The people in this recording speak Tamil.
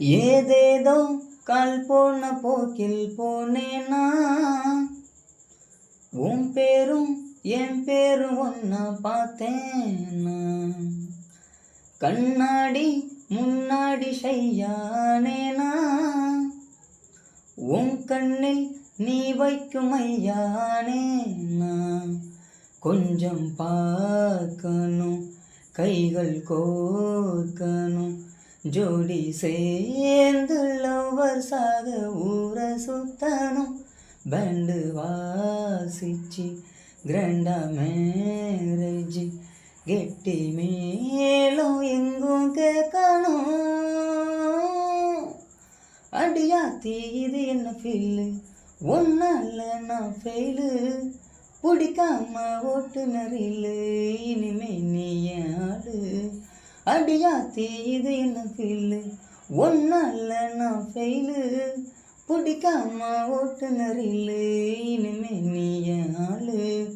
ஏதேதோ கால் போன போக்கில் போனேனா, உன் பேரும் என் பேரும் ஒன்னா பார்த்தேனா, கண்ணாடி முன்னாடி ஷையானேனா, உன் கண்ணில் நீ வைக்கும் ஐயானேனா, கொஞ்சம் பார்க்கணும் கைகள் கோர்க்கணும், ஜோடி சேர்ந்து லவ்வர்ஸாக ஊரை சுத்தணும், பேண்டு வாசிச்சு கிராண்டா மேரேஜ் கெட்டி மேலும் எங்கும் கேட்கணும். அடியாத்தி இது என்ன ஃபீலு, ஒன்னால நான் ஃபெயிலு, பிடிக்காம ஓட்டுநரில் இனிமே நீ என் ஆளு. அடியாத்தி இது என்ன ஃபீலு, ஒன்னால நான் ஃபெயிலு, பிடிக்காம ஓட்டுநரில் இனிமே நீ என் ஆளு.